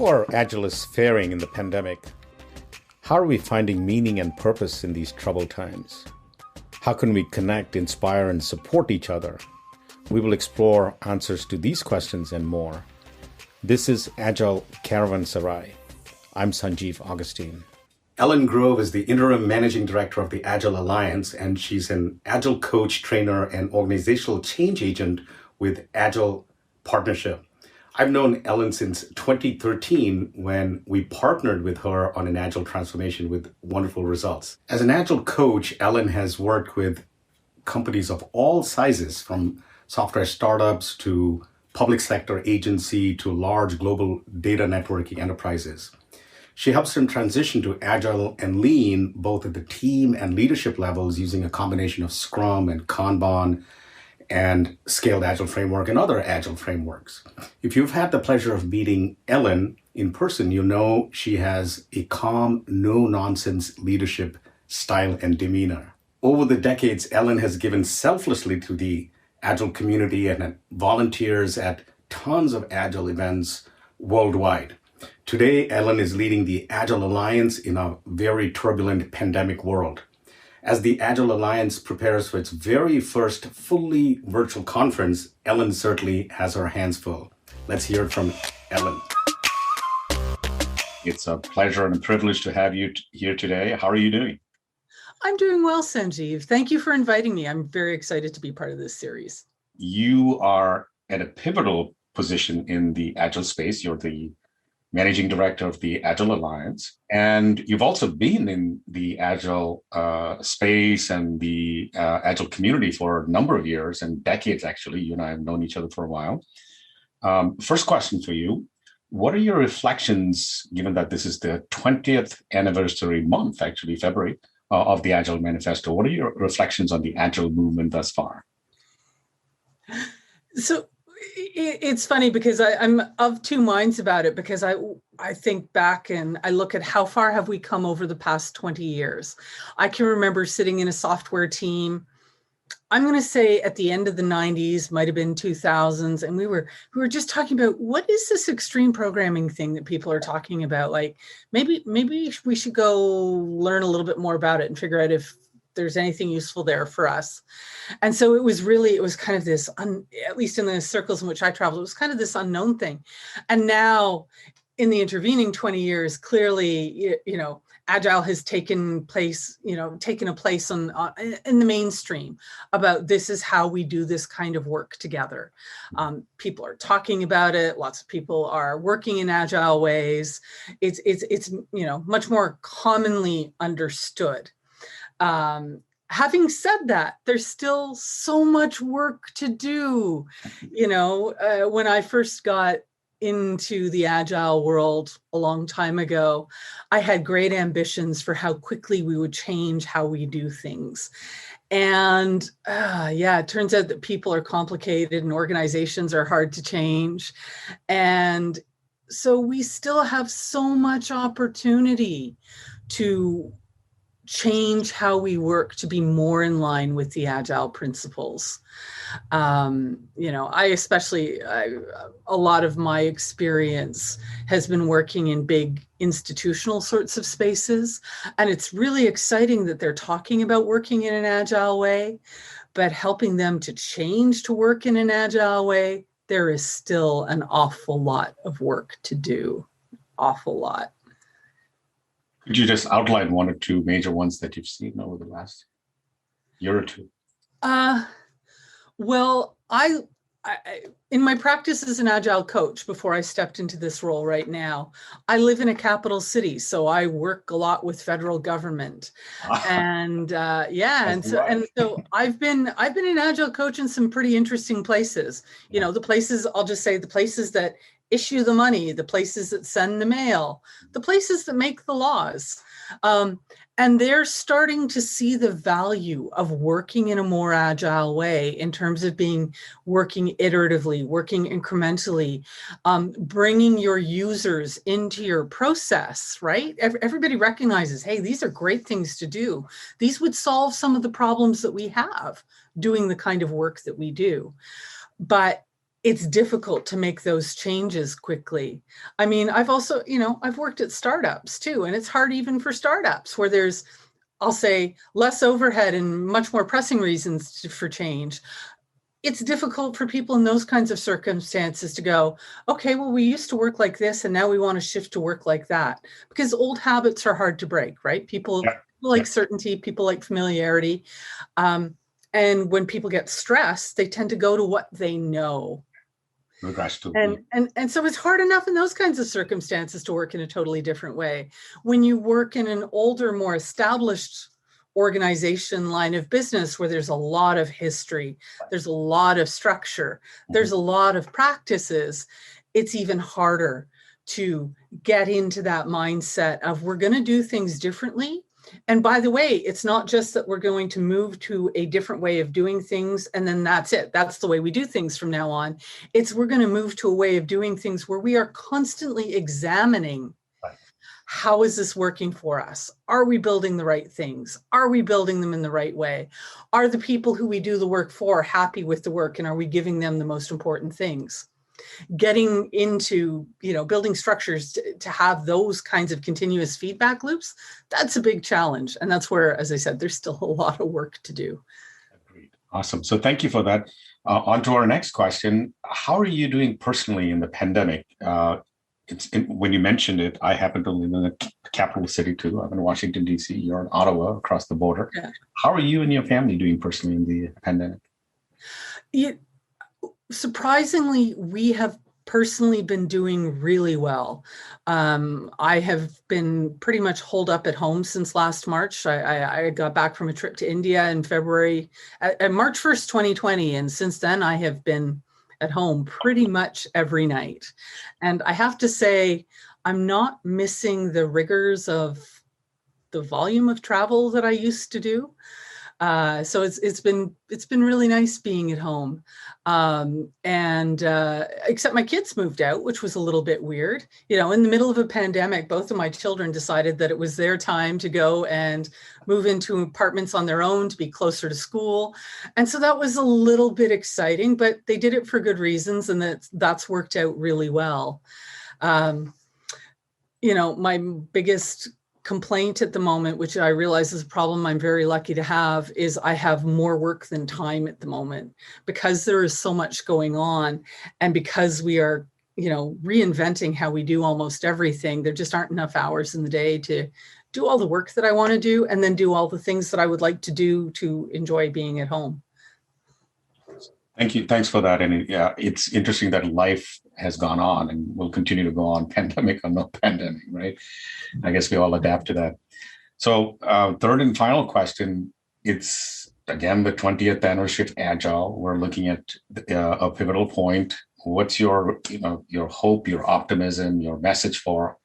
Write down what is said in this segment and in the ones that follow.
How are Agilists faring in the pandemic? How are we finding meaning and purpose in these troubled times? How can we connect, inspire, and support each other? We will explore answers to these questions and more. This is Agile Caravanserai. I'm Sanjeev Augustine. Ellen Grove is the Interim Managing Director of the Agile Alliance, and she's an Agile coach, trainer, and organizational change agent with Agile Partnership. I've known Ellen since 2013 when we partnered with her on an Agile transformation with wonderful results. As an Agile coach, Ellen has worked with companies of all sizes, from software startups to public sector agency to large global data networking enterprises. She helps them transition to Agile and Lean, both at the team and leadership levels, using a combination of Scrum and Kanban and Scaled Agile Framework and other Agile frameworks. If you've had the pleasure of meeting Ellen in person, you know she has a calm, no-nonsense leadership style and demeanor. Over the decades, Ellen has given selflessly to the Agile community and volunteers at tons of Agile events worldwide. Today, Ellen is leading the Agile Alliance in a very turbulent pandemic world. As the Agile Alliance prepares for its very first fully virtual conference, Ellen certainly has her hands full. Let's hear it from Ellen. It's a pleasure and a privilege to have you here today. How are you doing? I'm doing well, Sanjeev. Thank you for inviting me. I'm very excited to be part of this series. You are at a pivotal position in the Agile space. You're the Managing Director of the Agile Alliance. And you've also been in the Agile space and the Agile community for a number of years and decades, actually. You and I have known each other for a while. First question for you. What are your reflections, given that this is the 20th anniversary month, actually, February, of the Agile Manifesto? What are your reflections on the Agile movement thus far? So it's funny because I'm of two minds about it, because I think back and I look at how far have we come over the past 20 years. I can remember sitting in a software team, I'm going to say at the end of the 90s, might have been 2000s, and we were just talking about, what is this extreme programming thing that people are talking about? Like, maybe we should go learn a little bit more about it and figure out if there's anything useful there for us. And so it was kind of this, at least in the circles in which I traveled, it was kind of this unknown thing. And now in the intervening 20 years, clearly, Agile has taken a place in the mainstream about this is how we do this kind of work together. People are talking about it. Lots of people are working in Agile ways. It's much more commonly understood. Having said that, there's still so much work to do. When I first got into the Agile world a long time ago, I had great ambitions for how quickly we would change how we do things. And it turns out that people are complicated and organizations are hard to change. And so we still have so much opportunity to change how we work to be more in line with the Agile principles. A lot of my experience has been working in big institutional sorts of spaces. And it's really exciting that they're talking about working in an Agile way, but helping them to change to work in an Agile way, there is still an awful lot of work to do. Awful lot. Could you just outline one or two major ones that you've seen over the last year or two? Well, I in my practice as an Agile coach, before I stepped into this role right now, I live in a capital city, so I work a lot with federal government, and so I've been an Agile coach in some pretty interesting places. The places, I'll just say, the places that issue the money, the places that send the mail, the places that make the laws. And they're starting to see the value of working in a more Agile way in terms of working iteratively, working incrementally, bringing your users into your process, right? Everybody recognizes, hey, these are great things to do. These would solve some of the problems that we have doing the kind of work that we do. But it's difficult to make those changes quickly. I mean, I've also, I've worked at startups too, and it's hard even for startups where there's, I'll say, less overhead and much more pressing reasons for change. It's difficult for people in those kinds of circumstances to go, okay, well, we used to work like this and now we want to shift to work like that, because old habits are hard to break, right? People like certainty, people like familiarity. And when people get stressed, they tend to go to what they know. And so it's hard enough in those kinds of circumstances to work in a totally different way. When you work in an older, more established organization line of business where there's a lot of history, there's a lot of structure, there's a lot of practices, it's even harder to get into that mindset of we're going to do things differently. And by the way, it's not just that we're going to move to a different way of doing things and then that's it. That's the way we do things from now on. It's we're going to move to a way of doing things where we are constantly examining, how is this working for us? Are we building the right things? Are we building them in the right way? Are the people who we do the work for happy with the work, and are we giving them the most important things? Getting into, building structures to have those kinds of continuous feedback loops, that's a big challenge. And that's where, as I said, there's still a lot of work to do. Agreed. Awesome. So thank you for that. On to our next question. How are you doing personally in the pandemic? When you mentioned it, I happen to live in the capital city too. I'm in Washington, D.C. You're in Ottawa, across the border. Yeah. How are you and your family doing personally in the pandemic? Surprisingly, we have personally been doing really well. I have been pretty much holed up at home since last March. I got back from a trip to India in February, March 1st, 2020. And since then, I have been at home pretty much every night. And I have to say, I'm not missing the rigors of the volume of travel that I used to do. So it's been really nice being at home. Except my kids moved out, which was a little bit weird. In the middle of a pandemic, both of my children decided that it was their time to go and move into apartments on their own to be closer to school. And so that was a little bit exciting, but they did it for good reasons. And that's worked out really well. My biggest complaint at the moment, which I realize is a problem I'm very lucky to have, is I have more work than time at the moment because there is so much going on. And because we are, reinventing how we do almost everything, there just aren't enough hours in the day to do all the work that I want to do and then do all the things that I would like to do to enjoy being at home. Thank you. Thanks for that. And it's interesting that life has gone on and will continue to go on, pandemic or no pandemic, right? I guess we all adapt to that. So third and final question, it's again the 20th anniversary of Agile. We're looking at a pivotal point. What's your hope, your optimism, your message for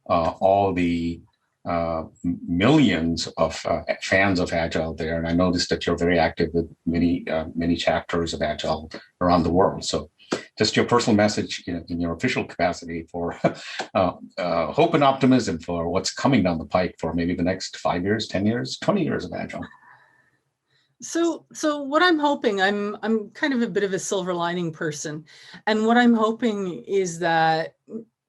all the millions of fans of Agile there? And I noticed that you're very active with many chapters of Agile around the world. So just your personal message in your official capacity for hope and optimism for what's coming down the pike for maybe the next 5 years, 10 years, 20 years of Agile. So what I'm hoping, I'm kind of a bit of a silver lining person. And what I'm hoping is that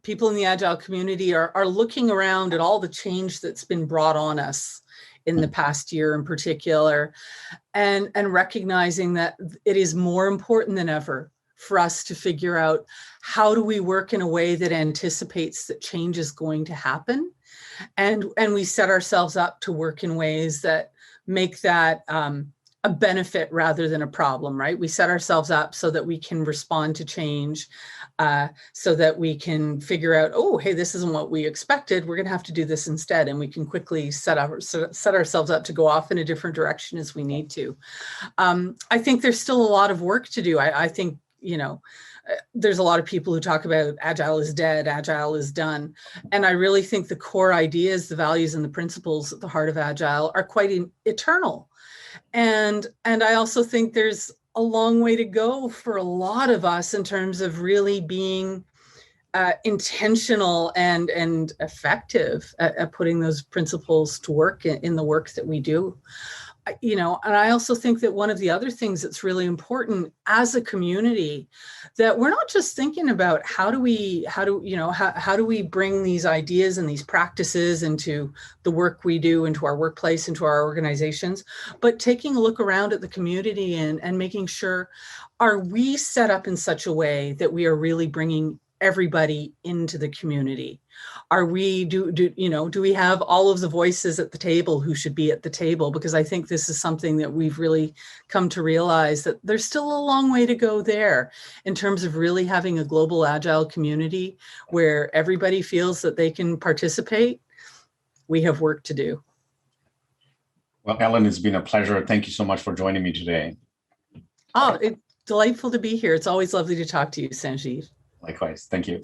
people in the Agile community are looking around at all the change that's been brought on us in the past year in particular, and recognizing that it is more important than ever for us to figure out how do we work in a way that anticipates that change is going to happen. And we set ourselves up to work in ways that make that a benefit rather than a problem, right? We set ourselves up so that we can respond to change, so that we can figure out, oh, hey, this isn't what we expected. We're going to have to do this instead. And we can quickly set ourselves up to go off in a different direction as we need to. I think there's still a lot of work to do. I think, there's a lot of people who talk about Agile is dead, Agile is done. And I really think the core ideas, the values and the principles at the heart of Agile are quite eternal. And I also think there's a long way to go for a lot of us in terms of really being intentional and effective at putting those principles to work in the work that we do. and I also think that one of the other things that's really important as a community, that we're not just thinking about how do we bring these ideas and these practices into the work we do, into our workplace, into our organizations, but taking a look around at the community and making sure, are we set up in such a way that we are really bringing everybody into the community? Are we, do we have all of the voices at the table who should be at the table? Because I think this is something that we've really come to realize, that there's still a long way to go there in terms of really having a global agile community where everybody feels that they can participate. We have work to do. Well, Ellen, it's been a pleasure. Thank you so much for joining me today. Oh, it's delightful to be here. It's always lovely to talk to you, Sanjeev. Likewise. Thank you.